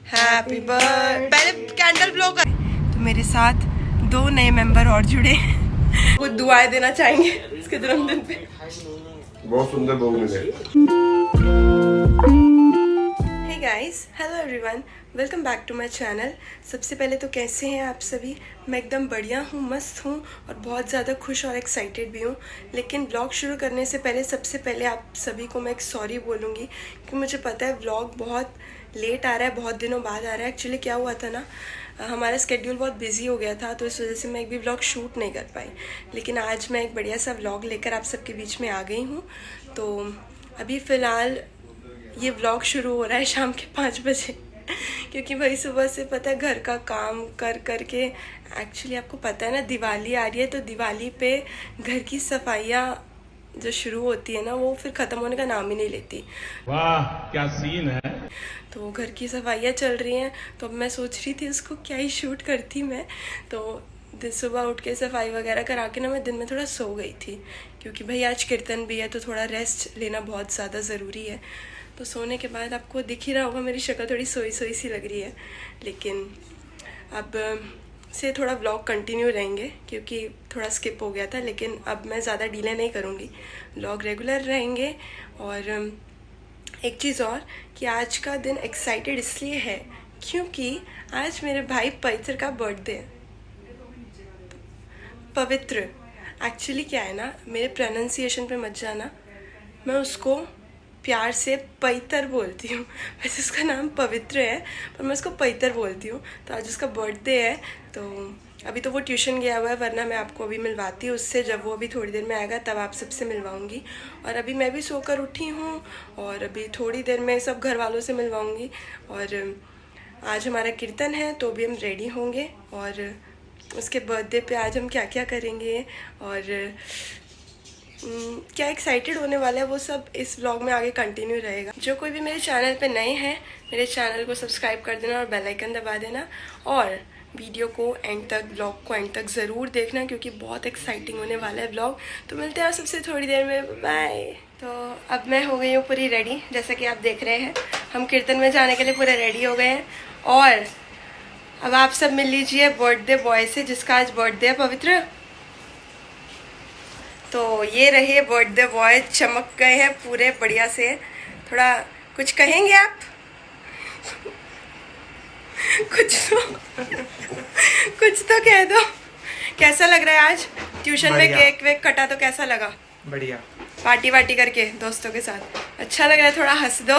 Happy birthday. पहले candle blow कर। तो मेरे साथ 2 नए मेंबर और जुड़े, वो दुआएं देना चाहेंगे इसके जन्मदिन पे। बहुत सुंदर बहू मिले। Hey guys, hello everyone, welcome back to my channel. सबसे पहले तो कैसे हैं आप सभी? मैं एकदम बढ़िया हूँ, मस्त हूँ और बहुत ज़्यादा खुश और एक्साइटेड भी हूँ। लेकिन व्लॉग शुरू करने से पहले सबसे पहले आप सभी को मैं एक सॉरी बोलूँगी कि मुझे पता है व्लॉग बहुत लेट आ रहा है, बहुत दिनों बाद आ रहा है। एक्चुअली क्या हुआ था ना, हमारा स्केड्यूल बहुत बिजी हो गया था, तो इस वजह से मैं एक भी व्लॉग शूट नहीं कर पाई। लेकिन आज मैं एक बढ़िया सा व्लॉग लेकर आप सबके बीच में आ गई हूँ। तो अभी फ़िलहाल ये व्लॉग शुरू हो रहा है शाम के 5 बजे, क्योंकि भाई सुबह से पता है घर का काम कर करके, एक्चुअली आपको पता है ना दिवाली आ रही है, तो दिवाली पे घर की सफाइयाँ जो शुरू होती है ना, वो फिर ख़त्म होने का नाम ही नहीं लेती। वाह क्या सीन है। तो घर की सफाइयाँ चल रही हैं, तो अब मैं सोच रही थी उसको क्या ही शूट करती मैं। तो सुबह उठ के सफाई वगैरह करा के ना मैं दिन में थोड़ा सो गई थी, क्योंकि भाई आज कीर्तन भी है, तो थोड़ा रेस्ट लेना बहुत ज़्यादा ज़रूरी है। तो सोने के बाद आपको दिख ही रहा होगा मेरी शक्ल थोड़ी सोई सोई सी लग रही है, लेकिन अब से थोड़ा व्लॉग कंटिन्यू रहेंगे क्योंकि थोड़ा स्किप हो गया था। लेकिन अब मैं ज़्यादा डिले नहीं करूँगी, व्लॉग रेगुलर रहेंगे। और एक चीज़ और कि आज का दिन एक्साइटेड इसलिए है क्योंकि आज मेरे भाई पवित्र का बर्थडे है। पवित्र एक्चुअली क्या है ना, मेरे प्रोनाउंसिएशन पे मत जाना, मैं उसको प्यार से पवित्र बोलती हूँ। वैसे उसका नाम पवित्र है पर मैं उसको पवित्र बोलती हूँ। तो आज उसका बर्थडे है, तो अभी तो वो ट्यूशन गया हुआ है, वरना मैं आपको अभी मिलवाती हूँ उससे। जब वो अभी थोड़ी देर में आएगा तब आप सबसे मिलवाऊँगी। और अभी मैं भी सोकर उठी हूँ और अभी थोड़ी देर में सब घर वालों से मिलवाऊँगी। और आज हमारा कीर्तन है, तो भी हम रेडी होंगे और उसके बर्थडे पे आज हम क्या क्या करेंगे और क्या एक्साइटेड होने वाला है, वो सब इस व्लॉग में आगे कंटिन्यू रहेगा। जो कोई भी मेरे चैनल पे नए हैं, मेरे चैनल को सब्सक्राइब कर देना और बेल आइकन दबा देना, और वीडियो को एंड तक, व्लॉग को एंड तक ज़रूर देखना क्योंकि बहुत एक्साइटिंग होने वाला है व्लॉग। तो मिलते हैं आप सबसे थोड़ी देर में, बाय। तो अब मैं हो गई हूँ पूरी रेडी, जैसा कि आप देख रहे हैं हम कीर्तन में जाने के लिए पूरे रेडी हो गए हैं। और अब आप सब मिल लीजिए बर्थडे बॉय से, जिसका आज बर्थडे है, पवित्र। तो ये रहे बर्थडे बॉय, चमक गए हैं पूरे बढ़िया से। थोड़ा कुछ कहेंगे आप? कुछ तो कह दो। कैसा लग रहा है आज ट्यूशन में? केक वेक कटा तो कैसा लगा? बढ़िया। पार्टी वार्टी करके दोस्तों के साथ अच्छा लग रहा है? थोड़ा हंस दो।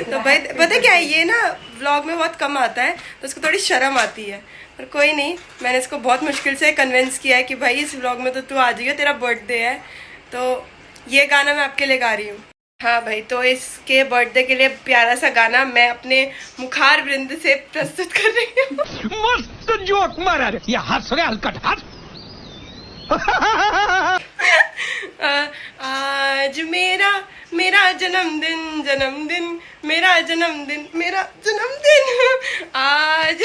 तो भाई पता क्या है, ये ना व्लॉग में बहुत कम आता है तो उसको थोड़ी शर्म आती है, पर कोई नहीं, मैंने इसको बहुत मुश्किल से कन्विंस किया है कि भाई इस व्लॉग में तो तू आ जाइए, तेरा बर्थडे है। तो ये गाना मैं आपके लिए गा रही हूँ। हाँ भाई, तो इसके बर्थडे के लिए प्यारा सा गाना मैं अपने मुखार वृंद से प्रस्तुत कर रही हूँ। मस्त जोक मारा रे, ये हंस रहे हलकट हंस। आज मेरा जन्मदिन मेरा जन्मदिन आज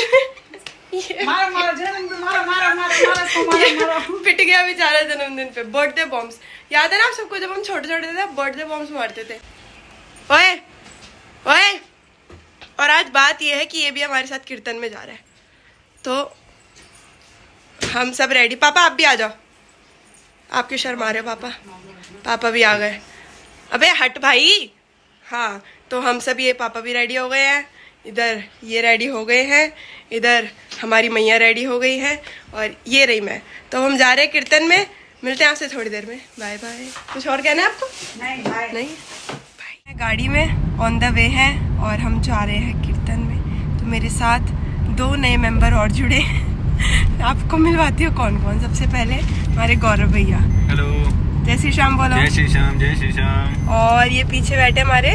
पिट गया बेचारा जन्मदिन पे। बर्थडे बॉम्ब्स याद है ना आप सबको? जब हम छोटे छोटे थे बर्थडे बॉम्ब्स मारते थे। ओए ओए, और आज बात यह है कि ये भी हमारे साथ कीर्तन में जा रहा है, तो हम सब रेडी। पापा आप भी आ जाओ, आप क्यों शर्मा रहे हो? पापा भी आ गए। अबे हट भाई। हाँ, तो हम सब, ये पापा भी रेडी हो गए हैं, इधर ये रेडी हो गए हैं, इधर हमारी मैया रेडी हो गई है, और ये रही मैं। तो हम जा रहे हैं कीर्तन में, मिलते हैं आपसे थोड़ी देर में, बाय बाय। कुछ और कहना है आपको? नहीं बाय। नहीं बाय। गाड़ी में ऑन द वे है और हम जा रहे हैं कीर्तन में। तो मेरे साथ 2 नए मेंबर और जुड़े आपको मिलवाती हूँ कौन कौन। सबसे पहले हमारे गौरव भैया, हेलो, जय श्री श्याम बोलो। जय श्री श्याम, जय श्री श्याम। और ये पीछे बैठे हमारे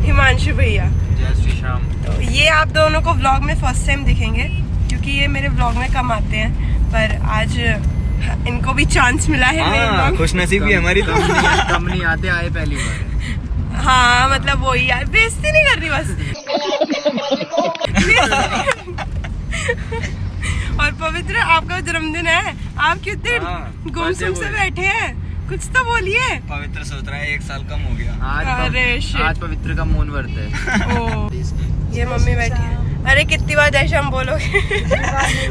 हिमांशु भैया, जय श्री श्याम। तो ये आप दोनों को व्लॉग में फर्स्ट टाइम दिखेंगे क्योंकि ये मेरे व्लॉग में कम आते हैं, पर आज इनको भी चांस मिला है। खुश नसीबी हमारी तो कम नहीं आते, आए पहली बार। हाँ मतलब वही यार, बेइज्जती नहीं करनी बस। और पवित्र आपका जन्मदिन है, आप कितने गुमसुम से बैठे हैं? कुछ तो बोलिए। पवित्र सोच रहा है 1 साल कम हो गया। अरे आज पवित्र का मौन व्रत है। ये मम्मी बैठी है। अरे कितनी बार जय श्याम बोलोगे?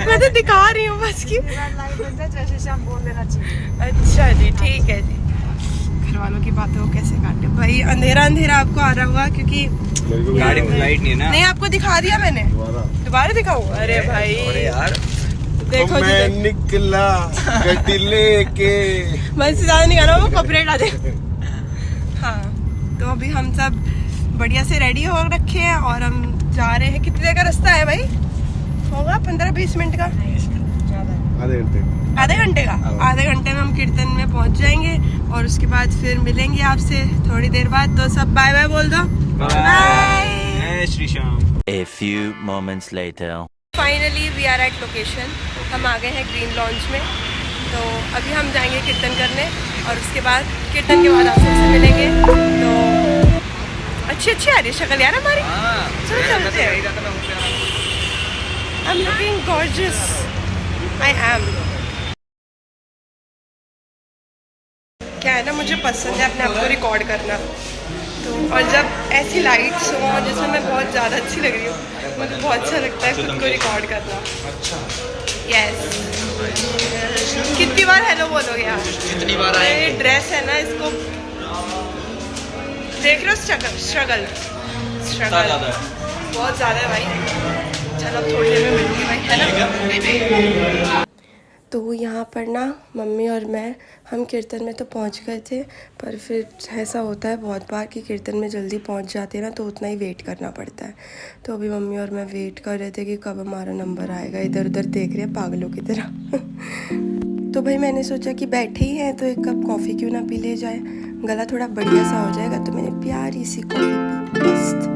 मैं तो दिखा रही हूँ बस की। जैसे श्याम बोल देना चाहिए। अच्छा जी, ठीक है जी। घर वालों की बातें वो कैसे काटे भाई। अंधेरा अंधेरा आपको आ रहा हुआ क्योंकि गाड़ी में लाइट नहीं है ना। नहीं, आपको दिखा दिया मैंने। दोबारा दिखाऊं? अरे भाई अरे यार देखो जी, मैं निकला गड्डी लेके। मन से ज्यादा नहीं गाना, वो कॉपीराइट आ जाए। हाँ, तो अभी हम सब बढ़िया से रेडी हो रखे हैं और हम जा रहे हैं। कितनी देर का रास्ता है भाई? होगा 15-20 मिनट का, आधे घंटे का। आधे घंटे में हम कीर्तन में पहुंच जाएंगे और उसके बाद फिर मिलेंगे आपसे थोड़ी देर बाद। तो सब बाय बाय बोल दो। Bye Shri Shyam. A few moments later. Finally we are at location. हम आ गए हैं ग्रीन लॉन्च में। तो अभी हम जाएंगे कीर्तन करने और उसके बाद कीर्तन के बाद आप सबसे मिलेंगे। तो अच्छी अच्छी आ रही है शक्ल यार हमारी। चलो चलते हैं। I am looking gorgeous. I am. क्या है ना, मुझे पसंद है अपने आप को रिकॉर्ड करना। तो और जब ऐसी लाइट्स हो जिसमें मैं बहुत ज़्यादा अच्छी लग रही हूँ, मुझे बहुत अच्छा लगता है खुद को रिकॉर्ड करना। यस। कितनी बार हेलो बोलोगे यार? कितनी बार आए? ये ड्रेस है ना, इसको देख रहे हो? स्ट्रगल बहुत ज़्यादा है भाई। चलो अब थोड़ी देर में मिलूंगी भाई, है ना? तो यहाँ पर ना मम्मी और मैं हम कीर्तन में तो पहुँच गए थे, पर फिर ऐसा होता है बहुत बार कि कीर्तन में जल्दी पहुँच जाते हैं ना, तो उतना ही वेट करना पड़ता है। तो अभी मम्मी और मैं वेट कर रहे थे कि कब हमारा नंबर आएगा। इधर उधर देख रहे हैं पागलों की तरह। तो भाई मैंने सोचा कि बैठे ही हैं तो एक कप कॉफ़ी क्यों ना पी ले जाए, गला थोड़ा बढ़िया सा हो जाएगा। तो मैंने प्यारी सी कॉफ़ी पी, मस्त।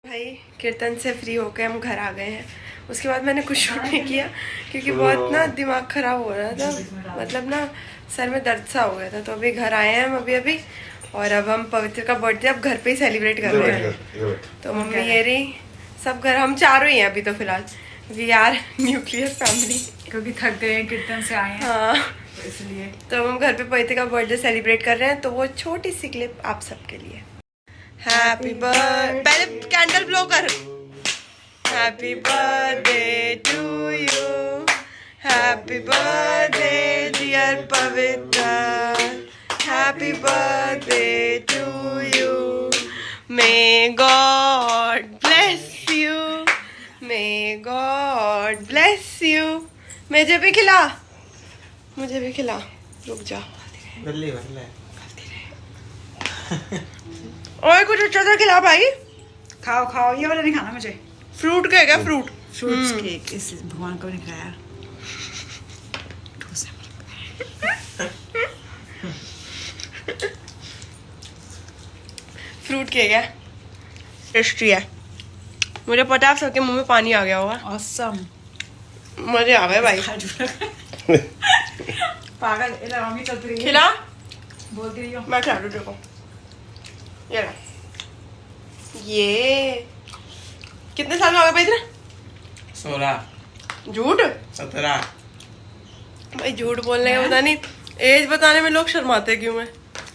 भाई कीर्तन से फ्री होकर हम घर आ गए हैं। उसके बाद मैंने कुछ शूट नहीं किया क्योंकि बहुत ना दिमाग ख़राब हो रहा था, मतलब ना सर में दर्द सा हो गया था। तो अभी घर आए हैं हम अभी और अब हम पवित्र का बर्थडे अब घर पे ही सेलिब्रेट कर रहे हैं। तो मम्मी ये रही, सब घर, हम चारों ही हैं अभी तो फिलहाल। वी आर न्यूक्लियर फैमिली, क्योंकि थक गए हैं, कीर्तन से आए हैं। हाँ, तो इसलिए तो हम घर पे पवित्र का बर्थडे सेलिब्रेट कर रहे हैं। तो वो छोटी सी क्लिप आप सबके लिए। हैप्पी बर्थडे, पहले कैंडल ब्लो कर। Happy birthday to you, happy birthday dear Pavitra, happy birthday to you, may God bless you, may God bless you. मुझे भी खिला, मुझे भी खिला, रुक जा। और कुछ अच्छा सा खिला भाई। खाओ खाओ, ये वाला नहीं खाना मुझे। फ्रूट केक है, फ्रूट फ्रूट्स केक, इस भगवान को नहीं खाया। फ्रूट केक है, टेस्टी है। मुझे पता है आप सबके मुंह में पानी आ गया होगा। ऑसम, मजे आ गए भाई। पागल, इधर मम्मी चलती रही है। खिला, बोलती रही हो। मैं खिला दूँ देखो। ये ला। ये कितने साल का हो गया भाई तेरा? 16 झूठ 17। भाई झूठ बोलने का पता नहीं, एज बताने में लोग शर्माते क्यों हैं?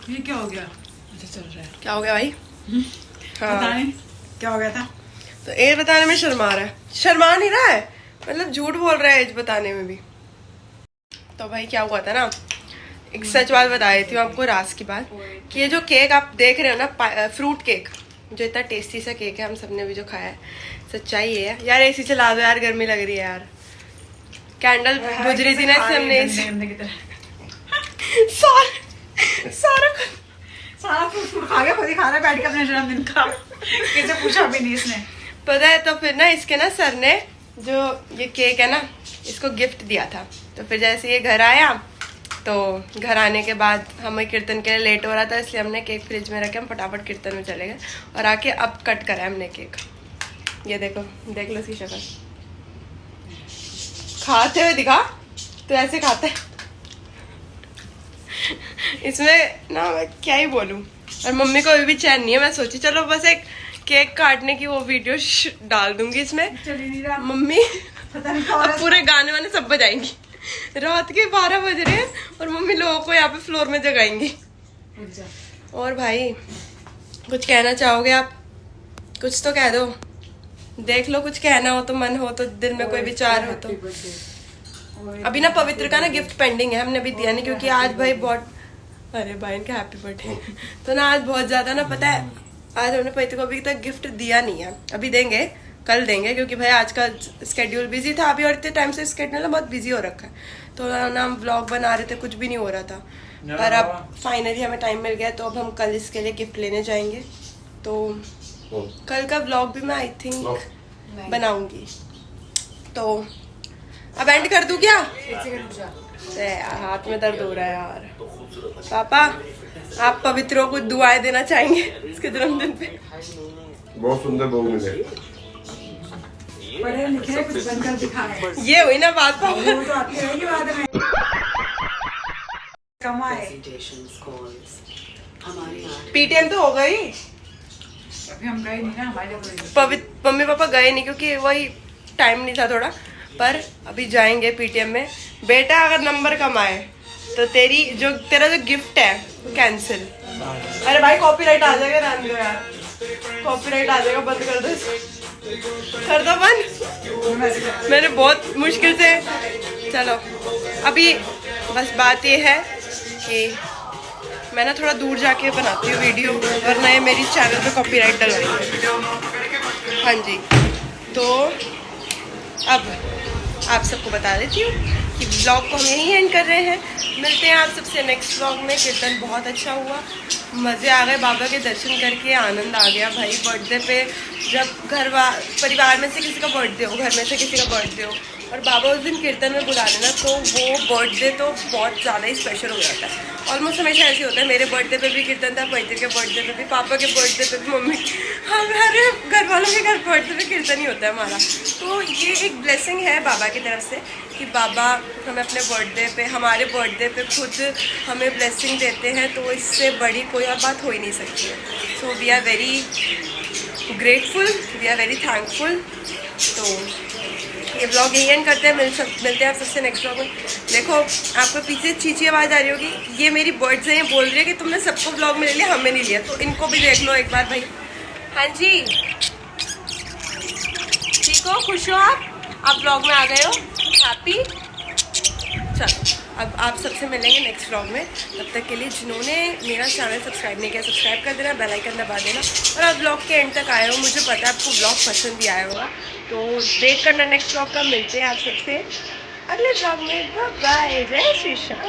ये क्या हो गया? अच्छा चल रहा है। क्या हो गया भाई? पता हाँ, नहीं क्या हो गया था। तो एज बताने में शर्मा रहा है। शर्मा नहीं रहा है, मतलब झूठ बोल रहा है एज बताने में भी। तो भाई क्या हुआ था ना, एक सच बात बता देती हूँ आपको, राज की बात, कि ये जो केक आप देख रहे हो ना, फ्रूट केक, जो इतना टेस्टी सा केक है, हम सबने भी जो खाया है, सच्चाई ये है यार। एसी चला दो यार, गर्मी लग रही है यार। कैंडल बुझ रही थी ना, इससे हमने सारा फ्रूट खा गया, खुद ही खा रहा है बैठ के अपने जन्मदिन का। किसी पूछा भी नहीं इसने। पता है, तो फिर ना इसके ना सर ने जो ये केक है ना, इसको गिफ्ट दिया था। तो फिर जैसे ये घर आया, तो घर आने के बाद हमें कीर्तन के लिए लेट हो रहा था, इसलिए हमने केक फ्रिज में रखे, हम फटाफट कीर्तन में चले गए और आके अब कट करा है हमने केक। ये देखो, देख लो इसकी शक्ल, खाते हुए दिखा तो ऐसे खाते हैं। इसमें ना मैं क्या ही बोलूं, और मम्मी को अभी भी चैन नहीं है। मैं सोची चलो बस एक केक काटने की वो वीडियो डाल दूंगी इसमें। चल ही नहीं रहा, मम्मी पता नहीं क्या हो रहा अब पूरे गाने वाने सब बजाएंगी। रात के 12 बज रहे हैं और मम्मी लोगों को यहाँ पे फ्लोर में जगाएंगी। है। रुक जा। और भाई कुछ कहना चाहोगे आप? कुछ तो कह दो, देख लो कुछ कहना हो तो, मन हो तो, दिल में कोई विचार हो तो। Happy birthday। अभी ना पवित्र का ना गिफ्ट पेंडिंग है, हमने अभी दिया नहीं क्योंकि आज भाई बहुत, अरे भाई इनका हैप्पी बर्थडे तो ना आज बहुत ज्यादा ना, पता है आज हमने पवित्र को अभी तक गिफ्ट दिया नहीं है। अभी देंगे, कल देंगे, क्योंकि भाई आज का स्केड्यूल बिजी था अभी, और इतने टाइम से स्केड्यूल बहुत बिजी हो रखा है। तो ना हम व्लॉग बना रहे थे, कुछ भी नहीं हो रहा था, पर अब फाइनली हमें टाइम मिल गया तो अब हम कल इसके लिए गिफ्ट लेने जाएंगे। तो कल का व्लॉग भी मैं आई थिंक बनाऊंगी। तो अब एंड कर दूं क्या? हाथ में दर्द हो रहा है यार। पापा आप पवित्रों को दुआएं देना चाहेंगे इसके जन्मदिन पे? बहुत सुंदर बहू मिले। पढ़े लिखे कुछ बनकर दिखाए। ये हुई ना बात पापा। वो तो आपकी रहेगी बाद में। कमाए। पीटीएम तो हो गई, अभी हम गए नहीं ना, हमारे लिए मम्मी पापा गए नहीं क्योंकि वही टाइम नहीं था थोड़ा, पर अभी जाएंगे पीटीएम में। बेटा अगर नंबर कम आए तो तेरा जो गिफ्ट है कैंसिल। अरे भाई कॉपीराइट आ जाएगा, रहने दो यार, कॉपीराइट आ जाएगा, बंद कर दो इसको। कर दो बंद। मैंने बहुत मुश्किल से, चलो अभी बस बात ये है कि मैं ना थोड़ा दूर जाके बनाती हूँ वीडियो, वरना ये मेरी चैनल पे कॉपीराइट डलवाएंगे। हाँ जी, तो अब आप सबको बता देती हूँ कि ब्लॉग को हम यहीं एंड कर रहे हैं। मिलते हैं आप सबसे नेक्स्ट ब्लॉग में। कीर्तन बहुत अच्छा हुआ, मज़े आ गए, बाबा के दर्शन करके आनंद आ गया भाई। बर्थडे पे जब परिवार में से किसी का बर्थडे हो, घर में से किसी का बर्थडे हो और बाबा उस दिन कीर्तन में बुला लेना, तो वो बर्थडे तो बहुत ज़्यादा ही स्पेशल हो जाता है। ऑलमोस्ट हमेशा ऐसे होता है, मेरे बर्थडे पे भी कीर्तन था, पवित्र के बर्थडे पे भी, पापा के बर्थडे पे भी, मम्मी, हमारे घर वालों के घर बर्थडे पे कीर्तन ही होता है हमारा। तो ये एक ब्लेसिंग है बाबा की तरफ से कि बाबा हमें अपने बर्थडे पे, हमारे बर्थडे पे खुद हमें ब्लेसिंग देते हैं, तो इससे बड़ी कोई और बात हो ही नहीं सकती है। So we are very grateful, we are very thankful. तो ये ब्लॉग यही एंड करते हैं। मिलते हैं आप सबसे नेक्स्ट ब्लॉग में। देखो आपको पीछे चीची आवाज़ आ रही होगी, ये मेरी बर्ड्स हैं, ये बोल रही है कि तुमने सबको ब्लॉग में ले लिया, हमें नहीं लिया, तो इनको भी देख लो एक बार भाई। हाँ जी, ठीक हो, खुश हो आप ब्लॉग में आ गए हो, हैप्पी। चलो अब आप सबसे मिलेंगे नेक्स्ट व्लॉग में। तब तक के लिए जिन्होंने मेरा चैनल सब्सक्राइब नहीं किया, सब्सक्राइब कर देना, बेल आइकन दबा देना। और आप ब्लॉग के एंड तक आए हो, मुझे पता है आपको ब्लॉग पसंद भी आया होगा, तो देख करना नेक्स्ट व्लॉग का। मिलते हैं आप सबसे अगले व्लॉग में। बाय बाय, जय श्री श्याम।